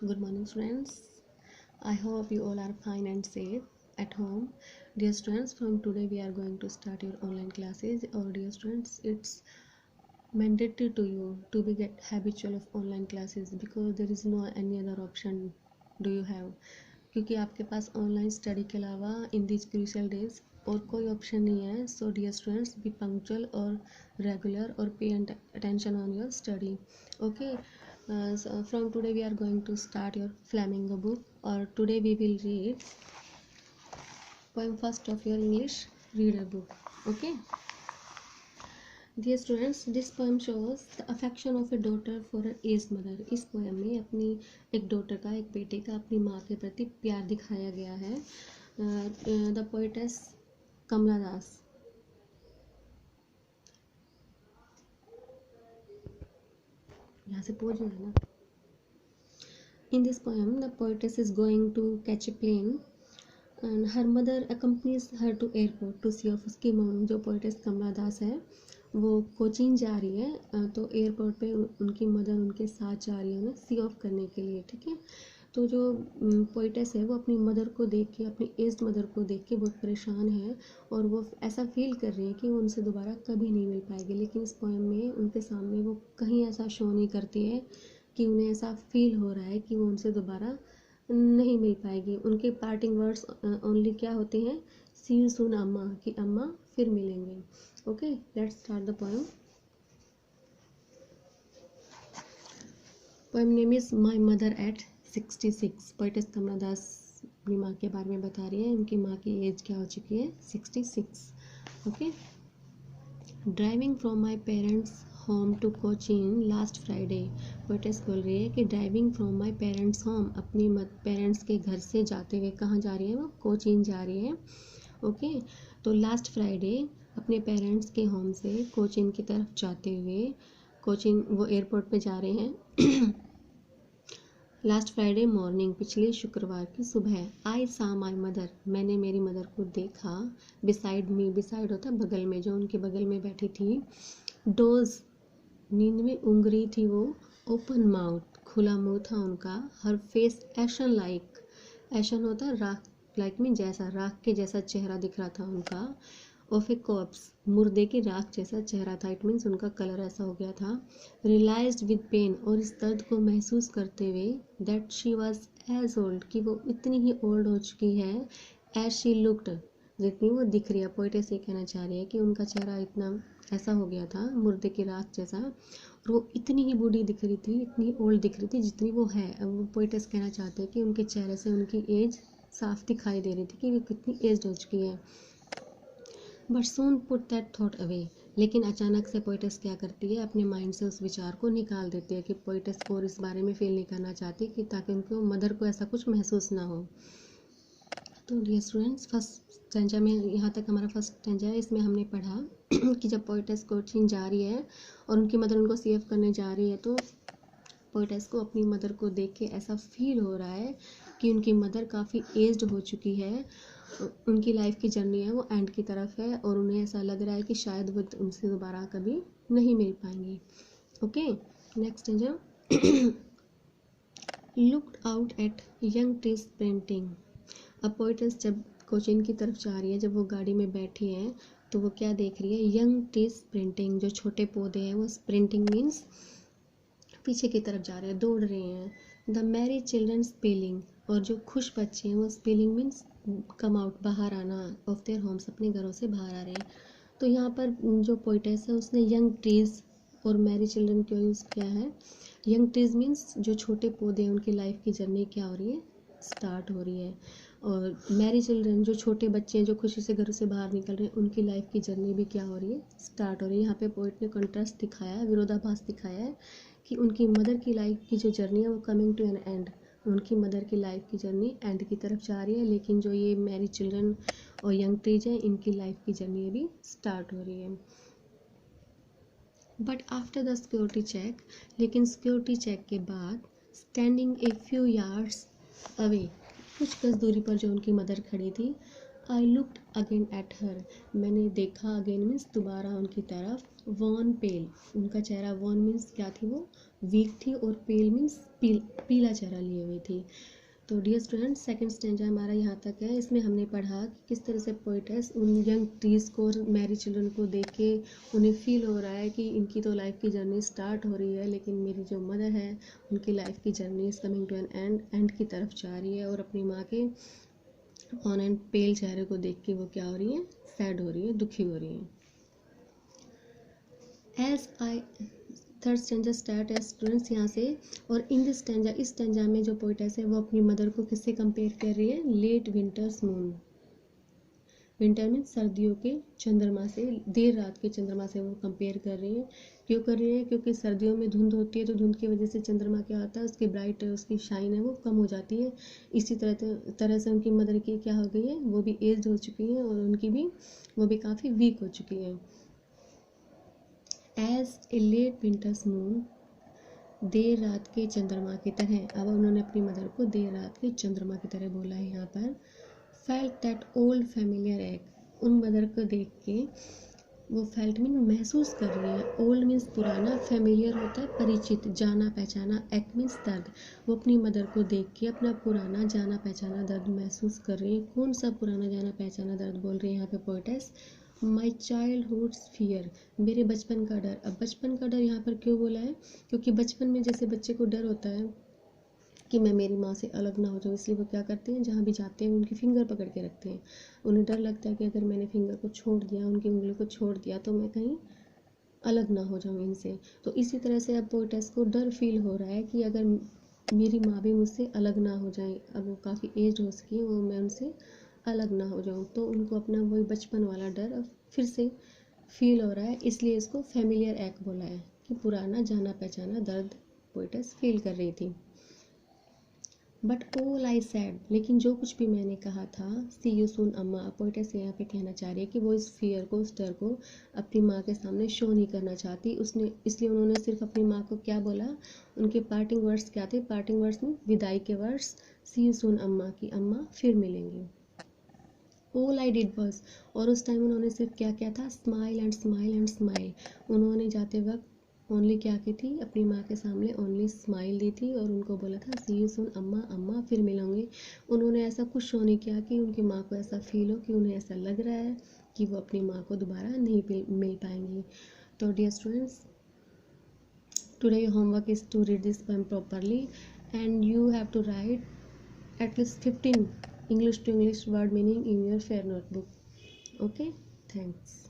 Good morning, students. I hope you all are fine and safe at home. Dear students, from today we are going to start your online classes. Or dear students, it's mandatory to you to be get habitual of online classes because there is no any other option do you have. क्योंकि आपके पास online study के अलावा in this crucial days और कोई option नहीं है. So dear students, be punctual और regular और pay attention on your study. Okay. So from today we are going to start your Flamingo book, or today we will read poem first of your English reader book. Okay. Dear students, this poem shows the affection of a daughter for her aged mother. इस poem में अपनी एक daughter का, एक बेटे का अपनी माँ के प्रति प्यार दिखाया गया है. The poetess कमला दास. यहाँ से पोज है ना. In this poem, the poetess is going to catch a plane and her mother accompanies her to airport to see off. उसकी मॉम जो पोएटेस कमला दास है वो कोचीन जा रही है, तो एयरपोर्ट पे उनकी मदर उनके साथ जा रही है उन्हें सी ऑफ करने के लिए. ठीक है. तो जो पोएटेस है वो अपनी मदर को देख के, अपनी एज्ड मदर को देख के बहुत परेशान है और वो ऐसा फील कर रही है कि वो उनसे दोबारा कभी नहीं मिल पाएगी. लेकिन इस पोएम में उनके सामने वो कहीं ऐसा शो नहीं करती है कि उन्हें ऐसा फील हो रहा है कि वो उनसे दोबारा नहीं मिल पाएगी. उनके पार्टिंग वर्ड्स ओनली क्या होते हैं? सी यू सून अम्मा, कि अम्मा फिर मिलेंगे. Okay, let's start the poem. Poem name is my mother at 66. Poetess Kamala Das अपनी माँ के बारे में बता रही है. उनकी माँ की एज क्या हो चुकी है? 66. Okay. Driving from my parents home to Cochin last Friday. Poetess बोल रही है कि driving from my parents home, अपनी पेरेंट्स के घर से जाते हुए कहाँ जा रही है? वो कोचीन जा रही है. ओके. तो लास्ट फ्राइडे अपने पेरेंट्स के होम से कोचीन की तरफ जाते हुए, कोचीन वो एयरपोर्ट पे जा रहे हैं. लास्ट फ्राइडे मॉर्निंग, पिछले शुक्रवार की सुबह. आई सा माई मदर, मैंने मेरी मदर को देखा. बिसाइड मी, बिसाइड होता है बगल में, जो उनके बगल में बैठी थी. डोज, नींद में ऊँघ रही थी वो. ओपन माउथ, खुला मुंह था उनका. हर फेस एशन लाइक, एशन होता है राख, लाइक में जैसा, राख के जैसा चेहरा दिख रहा था उनका. ऑफ ए कॉप्स, मुर्दे की राख जैसा चेहरा था. इट मीन्स उनका कलर ऐसा हो गया था. रियलाइज्ड विद पेन, और इस दर्द को महसूस करते हुए. That she was as old, कि वो इतनी ही ओल्ड हो चुकी है. एज शी लुक्ड, जितनी वो दिख रही है. पोएटेस ये कहना चाह रही है कि उनका चेहरा इतना ऐसा हो गया था मुर्दे की राख जैसा, और वो इतनी ही बूढ़ी दिख रही थी, इतनी ओल्ड दिख रही थी जितनी वो है. वो पोएटेस कहना चाहते हैं कि उनके चेहरे से उनकी एज साफ दिखाई दे रही थी कि वो कितनी एज्ड हो चुकी है. But soon put that thought away, लेकिन अचानक से पोएटेस क्या करती है? अपने माइंड से उस विचार को निकाल देती है. कि पोएटेस को और इस बारे में फील नहीं करना चाहती, कि ताकि उनको मदर को ऐसा कुछ महसूस ना हो. तो डियर स्टूडेंट्स, फर्स्ट स्टैंजा में, यहाँ तक हमारा फर्स्ट स्टैंजा है. इसमें हमने पढ़ा कि जब पोएटेस कोचीन जा रही है और उनकी मदर उनको सी ऑफ करने जा रही है, तो पोएटेस को अपनी मदर को देख के ऐसा फील हो रहा है कि उनकी मदर काफ़ी एज्ड हो चुकी है. उनकी लाइफ की जर्नी है वो एंड की तरफ है, और उन्हें ऐसा लग रहा है कि शायद वो उनसे दोबारा कभी नहीं मिल पाएंगी. ओके, नेक्स्ट है जो looked out at young trees painting. अब पोएटेस जब कोचीन की तरफ जा रही है, जब वो गाड़ी में बैठी है, तो वो क्या देख रही है? यंग ट्रीज स्प्रिंटिंग, जो छोटे पौधे हैं वो स्प्रिंटिंग मीन्स पीछे की तरफ जा रहे हैं, दौड़ रहे हैं. द मैरी चिल्ड्रन स्पेलिंग, और जो खुश बच्चे हैं वो स्पेलिंग मीन्स कम आउट, बाहर आना. ऑफ देयर होम्स, अपने घरों से बाहर आ रहे हैं. तो यहाँ पर जो पोएटेस है उसने यंग ट्रीज और मैरी चिल्ड्रन क्यों यूज़ किया है? यंग ट्रीज मीन्स जो छोटे पौधे हैं उनकी लाइफ की जर्नी क्या हो रही है? स्टार्ट हो रही है. और मैरी चिल्ड्रन, जो छोटे बच्चे हैं जो खुशी से घरों से बाहर निकल रहे हैं, उनकी लाइफ की जर्नी भी क्या हो रही है? स्टार्ट हो रही है. यहाँ पे पोएट ने कंट्रास्ट दिखाया है, विरोधाभास दिखाया है कि उनकी मदर की लाइफ की जो जर्नी है वो कमिंग टू एन एंड. उनकी मदर की लाइफ की जर्नी एंड की तरफ जा रही है, लेकिन जो ये मैरी चिल्ड्रन और यंग ट्रीज हैं इनकी लाइफ की जर्नी अभी स्टार्ट हो रही है. But after the security check, लेकिन सिक्योरिटी चेक के बाद. Standing a few yards away, कुछ गज दूरी पर जो उनकी मदर खड़ी थी, I looked again at her, मैंने देखा अगेन मीन्स दोबारा उनकी तरफ, वॉन पेल, उनका चेहरा, वॉन मीन्स क्या थी वो, वीक थी, और पेल मीन्स पीला चेहरा लिए हुई थी। तो डियर स्टूडेंट्स, सेकंड स्टैंजा हमारा यहाँ तक है। इसमें हमने पढ़ा कि किस तरह से पोइटेस उन यंग ट्रीज को और मैरी चिल्ड्रन को देख के उन्हें फील हो रहा है कि इनकी तो लाइफ की जर्नी स्टार्ट हो रही है, लेकिन मेरी जो मदर है उनकी लाइफ की journey is coming to an end की तरफ जा रही है, और अपनी माँ के ऑन एंड पेल चेहरे को देख के वो क्या हो रही है, सैड हो रही है, दुखी हो रही है। As I third stanza start है स्टूडेंट्स यहाँ से, और इन दिस स्टैंजा, इस स्टैंजा में जो पोइटेस है वो अपनी मदर को किससे कंपेयर कर रही है, late winter's moon, winter means सर्दियों के चंद्रमा से, देर रात के चंद्रमा से वो कंपेयर कर रही है। क्यों कर रही है, क्योंकि सर्दियों में धुंध होती है, तो धुंध की वजह से चंद्रमा क्या होता है, उसकी ब्राइट उसकी शाइन है वो कम हो जाती है। इसी तरह से उनकी मदर की क्या हो गई है, वो भी एज्ड हो चुकी है, और उनकी भी वो भी काफ़ी वीक हो चुकी है। As a late winter's moon, देर रात के चंद्रमा की तरह, अब उन्होंने अपनी मदर को देर रात के चंद्रमा की तरह बोला है यहाँ पर। Felt that old familiar egg, उन मदर को देख के वो फेल्ट मीन महसूस कर रही है, ओल्ड मीन्स पुराना, फेमिलियर होता है परिचित, जाना पहचाना, एग मीन्स दर्द, वो अपनी मदर को देख के अपना पुराना जाना पहचाना दर्द महसूस कर रही है। कौन सा पुराना जाना पहचाना दर्द बोल रही है यहाँ पे पोइटेस, माई चाइल्डहुड्स फियर, मेरे बचपन का डर। अब बचपन का डर यहाँ पर क्यों बोला है, क्योंकि बचपन में जैसे बच्चे को डर होता है कि मैं मेरी माँ से अलग ना हो जाऊँ, इसलिए वो क्या करते हैं, जहाँ भी जाते हैं उनकी फिंगर पकड़ के रखते हैं। उन्हें डर लगता है कि अगर मैंने फिंगर को छोड़ दिया, उनकी उंगली को छोड़ दिया, तो मैं कहीं अलग ना हो जाऊँ इनसे। तो इसी तरह से अब पोइटेस को डर फील हो रहा है कि अगर मेरी माँ भी मुझसे अलग ना हो जाए, अब वो काफ़ी एज हो सकी है, वो मैं उनसे अलग ना हो जाऊँ, तो उनको अपना वही बचपन वाला डर अब फिर से फील हो रहा है, इसलिए इसको फेमिलियर एक्ट बोला है कि पुराना जाना पहचाना दर्द पोइटेस फील कर रही थी। बट ऑल आई सैड, लेकिन जो कुछ भी मैंने कहा था, सी यू सून अम्मा, पोइटेस यहाँ पे कहना चाह रही है कि वो इस फियर को, उस डर को अपनी माँ के सामने शो नहीं करना चाहती, उसने इसलिए उन्होंने सिर्फ अपनी माँ को क्या बोला, उनके पार्टिंग वर्ड्स क्या थे, पार्टिंग वर्ड्स में विदाई के वर्ड्स, सी यू सून अम्मा, की अम्मा फिर मिलेंगे। ऑल आई डिड बस, और उस टाइम उन्होंने सिर्फ क्या किया था, smile and smile and smile, उन्होंने जाते वक्त ओनली क्या की थी, अपनी माँ के सामने ओनली स्माइल दी थी, और उनको बोला था सी यू सून अम्मा, अम्मा फिर मिलेंगे। उन्होंने ऐसा कुछ शो नहीं किया कि उनकी माँ को ऐसा फील हो कि उन्हें ऐसा लग रहा है कि वो अपनी माँ को दोबारा नहीं मिल पाएंगी। तो dear students, today your homework is to read this poem properly, and you have to write at least 15 English to English word meaning in your fair notebook. Okay, thanks.